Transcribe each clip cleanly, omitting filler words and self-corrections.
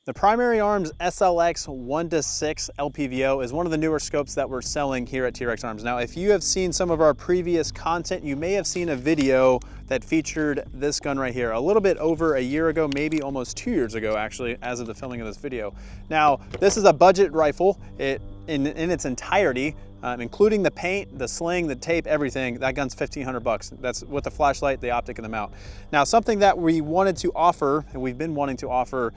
The Primary Arms SLx 1-6 LPVO is one of the newer scopes that we're selling here at TREX Arms. Now, if you have seen some of our previous content, you may have seen a video that featured this gun right here a little bit over a year ago, maybe almost 2 years ago, actually, as of the filming of this video. Now, this is a budget rifle. In its entirety, including the paint, the sling, the tape, everything, that gun's 1,500 bucks. That's with the flashlight, the optic, and the mount. Now, something that we wanted to offer, and we've been wanting to offer,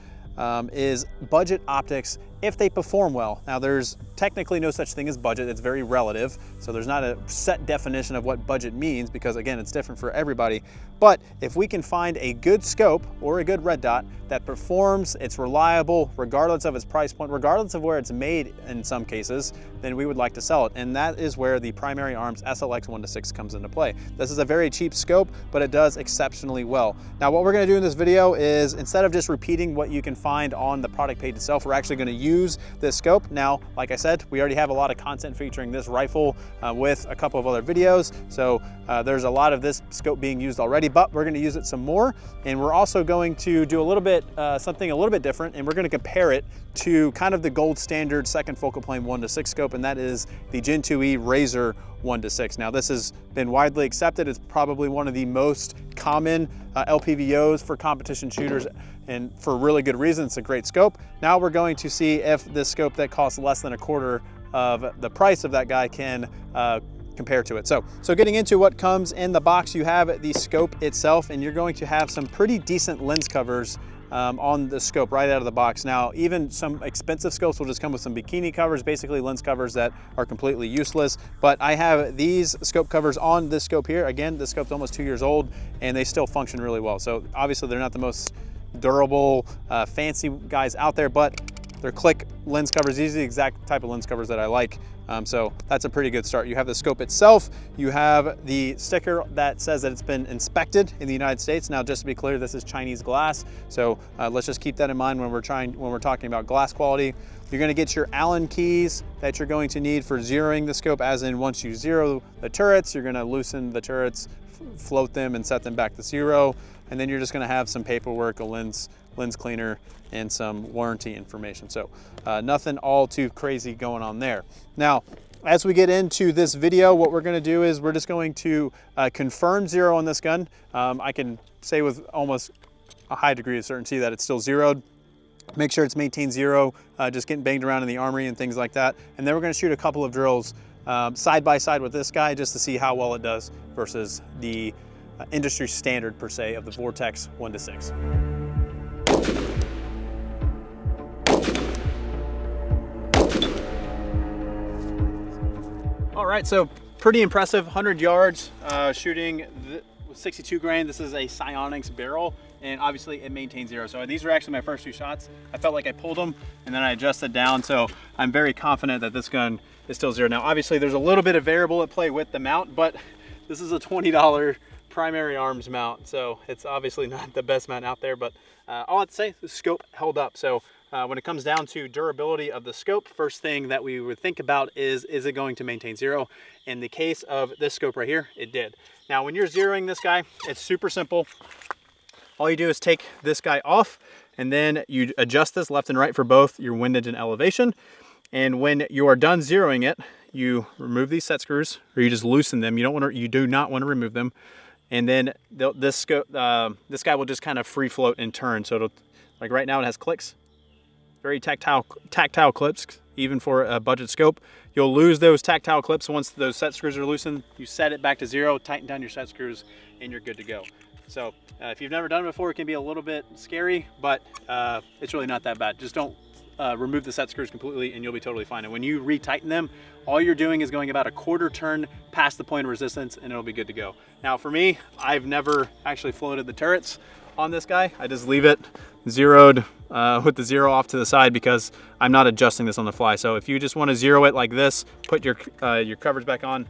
is budget optics if they perform well. Now, there's technically no such thing as budget. It's very relative. So there's not a set definition of what budget means because, again, it's different for everybody. But if we can find a good scope or a good red dot that performs, it's reliable, regardless of its price point, regardless of where it's made in some cases, then we would like to sell it. And that is where the Primary Arms SLx 1-6 comes into play. This is a very cheap scope, but it does exceptionally well. Now, what we're gonna do in this video is, instead of just repeating what you can find on the product page itself, we're actually gonna use this scope. Now, like I said, we already have a lot of content featuring this rifle with a couple of other videos. So there's a lot of this scope being used already, but we're gonna use it some more. And we're also going to do a little bit, something a little bit different, and we're gonna compare it to kind of the gold standard second focal plane 1-6 scope, and that is the Gen 2E Razor 1-6. Now, this has been widely accepted. It's probably one of the most common LPVOs for competition shooters, and for really good reason. It's a great scope. Now we're going to see if this scope that costs less than a quarter of the price of that guy can compare to it. So getting into what comes in the box, you have the scope itself, and you're going to have some pretty decent lens covers on the scope right out of the box. Now, even some expensive scopes will just come with some bikini covers, basically lens covers that are completely useless. But I have these scope covers on this scope here. Again, this scope's almost 2 years old, and they still function really well. So obviously they're not the most durable, fancy guys out there, but they're click lens covers. These are the exact type of lens covers that I like. So that's a pretty good start. You have the scope itself. You have the sticker that says that it's been inspected in the United States. Now, just to be clear, this is Chinese glass. So let's just keep that in mind when we're talking about glass quality. You're gonna get your Allen keys that you're going to need for zeroing the scope, as in once you zero the turrets, you're gonna loosen the turrets, float them, and set them back to zero. And then you're just gonna have some paperwork, a lens cleaner, and some warranty information. So nothing all too crazy going on there. Now, as we get into this video, what we're gonna do is we're just going to confirm zero on this gun. I can say with almost a high degree of certainty that it's still zeroed. Make sure it's maintained zero, just getting banged around in the armory and things like that. And then we're gonna shoot a couple of drills side by side with this guy just to see how well it does versus the industry standard per se of the Vortex 1-6. All right, so pretty impressive, 100 yards, shooting 62 grain. This is a Psionics barrel, and obviously it maintains zero. So these were actually my first 2 shots. I felt like I pulled them, and then I adjusted down. So I'm very confident that this gun is still zero. Now, obviously there's a little bit of variable at play with the mount, but this is a $20 Primary Arms mount. So it's obviously not the best mount out there, but all I have to say, the scope held up. So when it comes down to durability of the scope, first thing that we would think about is it going to maintain zero? In the case of this scope right here, it did. Now, when you're zeroing this guy, it's super simple. All you do is take this guy off, and then you adjust this left and right for both your windage and elevation. And when you are done zeroing it, you remove these set screws, or you just loosen them. You do not want to remove them. And then this guy will just kind of free float and turn. So it'll, like right now, it has clicks. Very tactile clips, even for a budget scope. You'll lose those tactile clips once those set screws are loosened. You set it back to zero, tighten down your set screws, and you're good to go. So if you've never done it before, it can be a little bit scary, but it's really not that bad. Just don't remove the set screws completely and you'll be totally fine. And when you retighten them, all you're doing is going about a quarter turn past the point of resistance, and it'll be good to go. Now, for me, I've never actually floated the turrets on this guy. I just leave it zeroed with the zero off to the side because I'm not adjusting this on the fly. So if you just want to zero it like this, put your covers back on,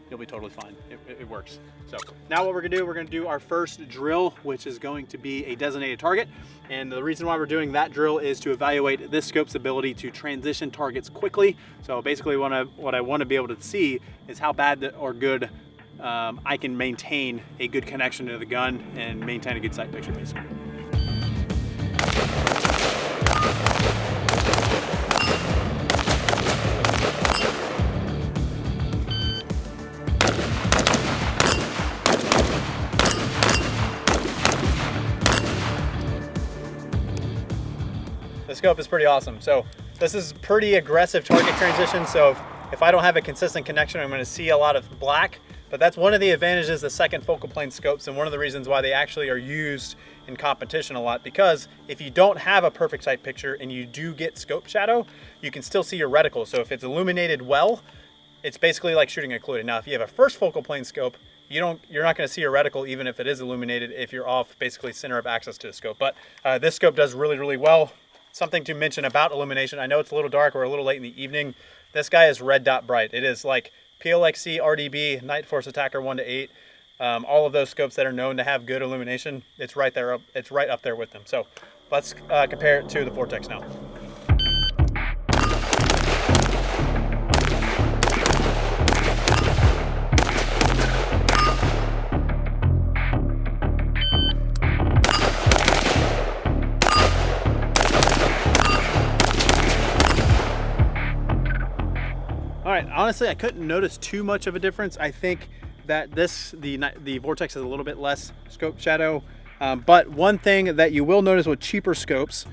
you'll be totally fine. It works. So now what we're gonna do our first drill, which is going to be a designated target. And the reason why we're doing that drill is to evaluate this scope's ability to transition targets quickly. So basically what I want to be able to see is how bad or good I can maintain a good connection to the gun and maintain a good sight picture, basically. the scope is pretty awesome. So this is pretty aggressive target transition. So if I don't have a consistent connection, I'm gonna see a lot of black, but that's one of the advantages of the second focal plane scopes, and one of the reasons why they actually are used in competition a lot, because if you don't have a perfect sight picture and you do get scope shadow, you can still see your reticle. So if it's illuminated well, it's basically like shooting occluded. Now, if you have a first focal plane scope, you're not gonna see your reticle even if it is illuminated, if you're off basically center of access to the scope. But this scope does really, really well. Something to mention about illumination, I know it's a little dark or a little late in the evening. This guy is red dot bright. It is like PLXC, RDB, Night Force Attacker 1 to 8. All of those scopes that are known to have good illumination, it's right there. It's right up there with them. So let's compare it to the Vortex now. All right, honestly, I couldn't notice too much of a difference. I think that the Vortex is a little bit less scope shadow, but one thing that you will notice with cheaper scopes,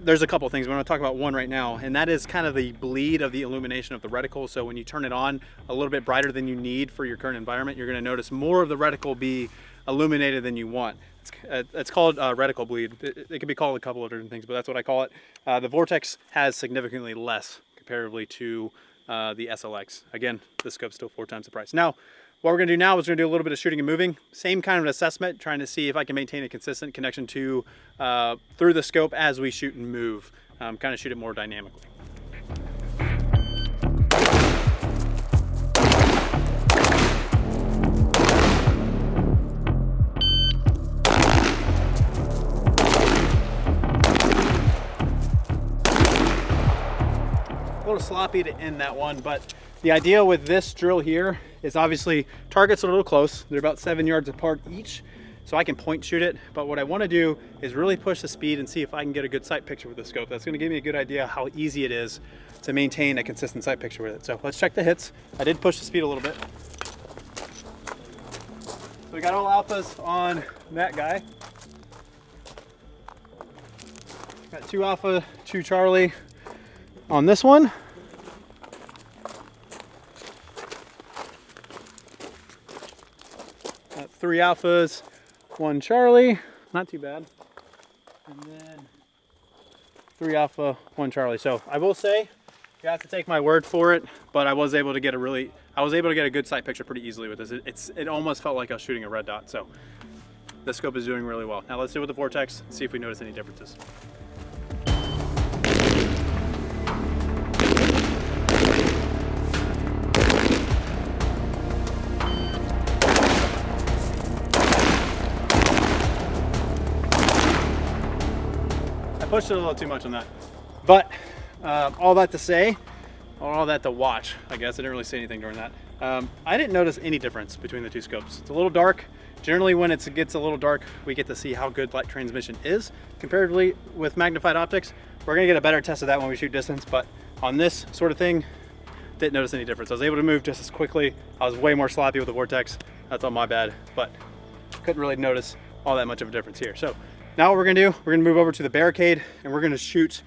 there's a couple things. We're gonna talk about one right now, and that is kind of the bleed of the illumination of the reticle. So when you turn it on a little bit brighter than you need for your current environment, you're gonna notice more of the reticle be illuminated than you want. It's called reticle bleed. It can be called a couple of different things, but that's what I call it. The Vortex has significantly less comparatively to the SLX. Again, the scope's still 4 times the price. Now, what we're gonna do now is we're gonna do a little bit of shooting and moving. Same kind of an assessment, trying to see if I can maintain a consistent connection to through the scope as we shoot and move, kind of shoot it more dynamically. A little sloppy to end that one, but the idea with this drill here is obviously targets are a little close. They're about 7 yards apart each, so I can point shoot it. But what I want to do is really push the speed and see if I can get a good sight picture with the scope. That's going to give me a good idea how easy it is to maintain a consistent sight picture with it. So let's check the hits. I did push the speed a little bit. So we got all alphas on that guy. Got 2 alpha, 2 Charlie on this one. Got 3 alphas, 1 Charlie, not too bad. And then 3 alpha, 1 Charlie. So I will say, you have to take my word for it, but I was able to get a good sight picture pretty easily with this. It almost felt like I was shooting a red dot. So the scope is doing really well. Now let's do it with the Vortex and see if we notice any differences. Pushed it a little too much on that, but all that to say, or all that to watch, I guess. I didn't really say anything during that. I didn't notice any difference between the 2 scopes. It's a little dark. Generally, when it gets a little dark, we get to see how good light transmission is. Comparatively with magnified optics, we're gonna get a better test of that when we shoot distance, but on this sort of thing, didn't notice any difference. I was able to move just as quickly. I was way more sloppy with the Vortex. That's all my bad, but couldn't really notice all that much of a difference here. So now what we're gonna do, we're gonna move over to the Barricade and we're gonna shoot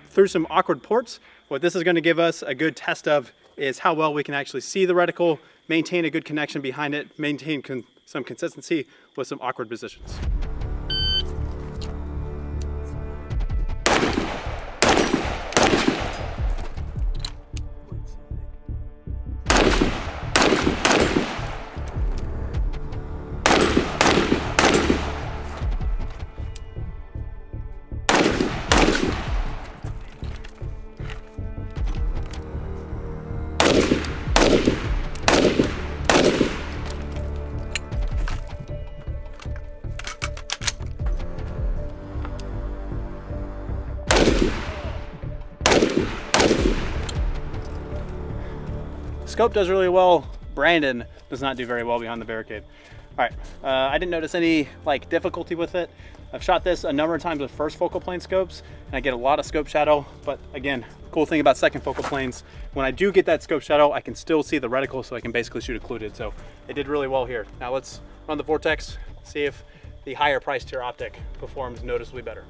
through some awkward ports. What this is gonna give us a good test of is how well we can actually see the reticle, maintain a good connection behind it, maintain some consistency with some awkward positions. Scope does really well. Brandon does not do very well behind the Barricade. All right, I didn't notice any difficulty with it. I've shot this a number of times with first focal plane scopes and I get a lot of scope shadow, but again, cool thing about second focal planes, when I do get that scope shadow, I can still see the reticle, so I can basically shoot occluded. So it did really well here. Now let's run the Vortex, see if the higher price tier optic performs noticeably better.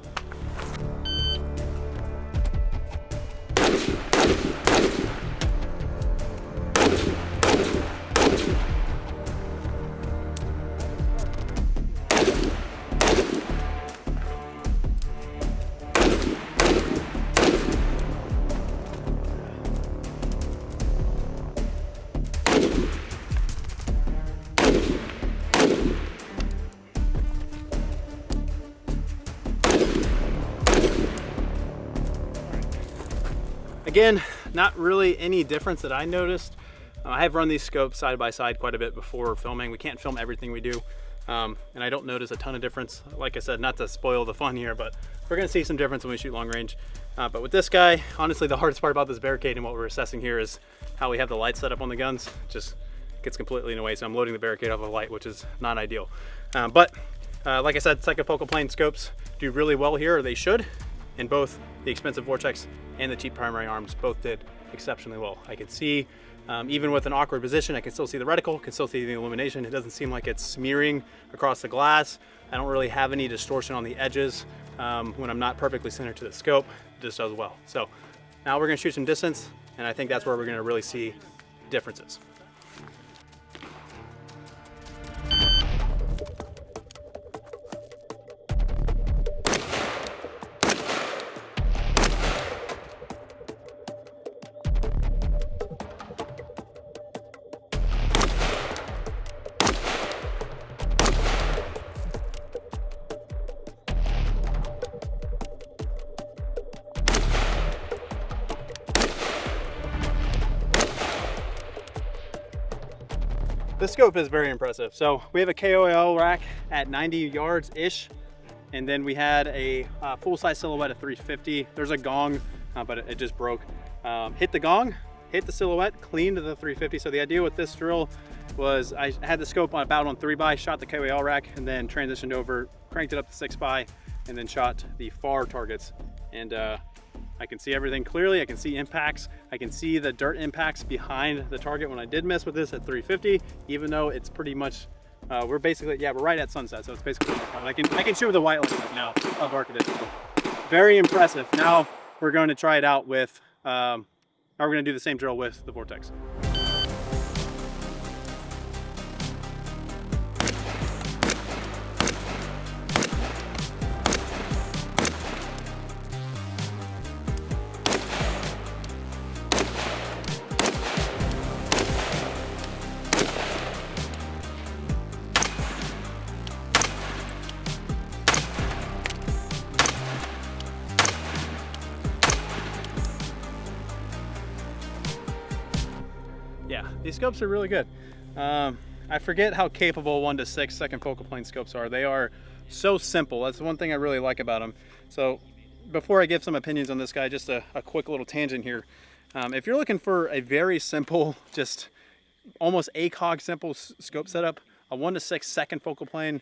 Again, not really any difference that I noticed. I have run these scopes side by side quite a bit before filming. We can't film everything we do. And I don't notice a ton of difference. Like I said, not to spoil the fun here, but we're gonna see some difference when we shoot long range. But with this guy, honestly, the hardest part about this Barricade and what we're assessing here is how we have the light set up on the guns. Just gets completely in the way. So I'm loading the Barricade off of light, which is not ideal. Like I said, second focal plane scopes do really well here, or they should. And both the expensive Vortex and the cheap Primary Arms both did exceptionally well. I could see, even with an awkward position, I can still see the reticle, can still see the illumination. It doesn't seem like it's smearing across the glass. I don't really have any distortion on the edges. When I'm not perfectly centered to the scope, it just does well. So now we're gonna shoot some distance, and I think that's where we're gonna really see differences. This scope is very impressive. So we have a KOL rack at 90 yards-ish, and then we had a full-size silhouette at 350. There's a gong, but it just broke. Hit the gong, hit the silhouette, clean to the 350. So the idea with this drill was I had the scope on about on 3x, shot the KOL rack, and then transitioned over, cranked it up to 6x, and then shot the far targets. And I can see everything clearly. I can see impacts. I can see the dirt impacts behind the target when I did mess with this at 350, even though it's pretty much, we're basically, yeah, we're right at sunset. So it's basically, I can shoot with a white light now of Barricade. Very impressive. Now we're going to try it out with, now we're going to do the same drill with the Vortex. Yeah, these scopes are really good. I forget how capable 1:6 second focal plane scopes are. They are so simple. That's one thing I really like about them. So before I give some opinions on this guy, just a quick little tangent here. If you're looking for a very simple, just almost ACOG simple scope setup, a 1:6 second focal plane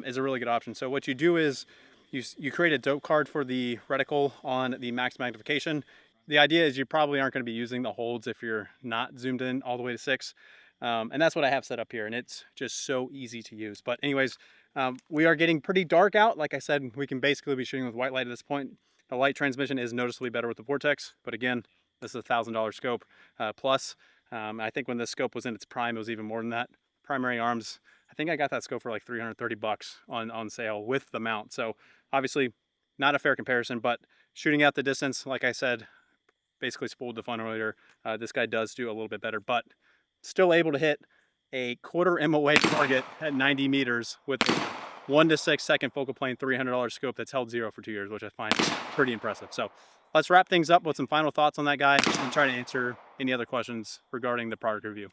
is a really good option. So what you do is you create a dope card for the reticle on the max magnification. The idea is you probably aren't going to be using the holds if you're not zoomed in all the way to 6. And that's what I have set up here, and it's just so easy to use. But anyways, we are getting pretty dark out. Like I said, we can basically be shooting with white light at this point. The light transmission is noticeably better with the Vortex, but again, this is a $1,000 scope plus. I think when this scope was in its prime, it was even more than that. Primary Arms, I think I got that scope for like 330 bucks on sale with the mount. So obviously not a fair comparison, but shooting out the distance, like I said, basically spoiled the fun earlier. This guy does do a little bit better, but still able to hit a quarter MOA target at 90 meters with a 1:6 second focal plane $300 scope that's held 0 for 2 years, which I find pretty impressive. So let's wrap things up with some final thoughts on that guy and try to answer any other questions regarding the product review.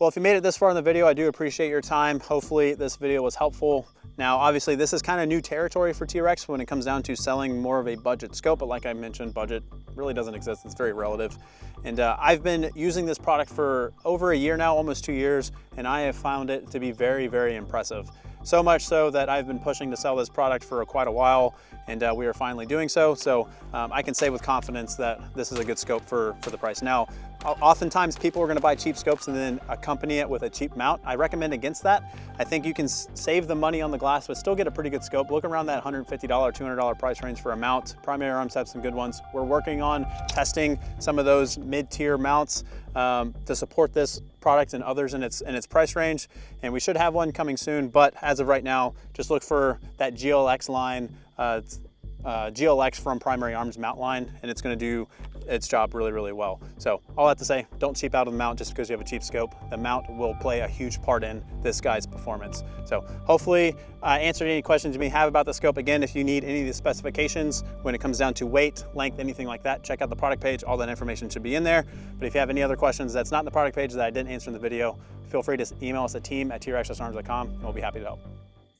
Well, if you made it this far in the video, I do appreciate your time. Hopefully this video was helpful. Now, obviously this is kind of new territory for T.REX when it comes down to selling more of a budget scope, but like I mentioned, budget really doesn't exist. It's very relative. And I've been using this product for over a year now, almost 2 years, and I have found it to be very, very impressive. So much so that I've been pushing to sell this product for quite a while, and we are finally doing so. So I can say with confidence that this is a good scope for the price. Now, oftentimes people are gonna buy cheap scopes and then accompany it with a cheap mount. I recommend against that. I think you can save the money on the glass, but still get a pretty good scope. Look around that $150, $200 price range for a mount. Primary Arms have some good ones. We're working on testing some of those mid-tier mounts to support this product and others in its price range, and we should have one coming soon. But as of right now, just look for that GLX line. GLX from Primary Arms mount line, and it's going to do its job really, really well. So all that to say, don't cheap out on the mount just because you have a cheap scope. The mount will play a huge part in this guy's performance. So hopefully I answered any questions you may have about the scope. Again, if you need any of the specifications when it comes down to weight, length, anything like that, check out the product page. All that information should be in there. But if you have any other questions that's not in the product page that I didn't answer in the video, feel free to email us at team@trexarms.com and we'll be happy to help.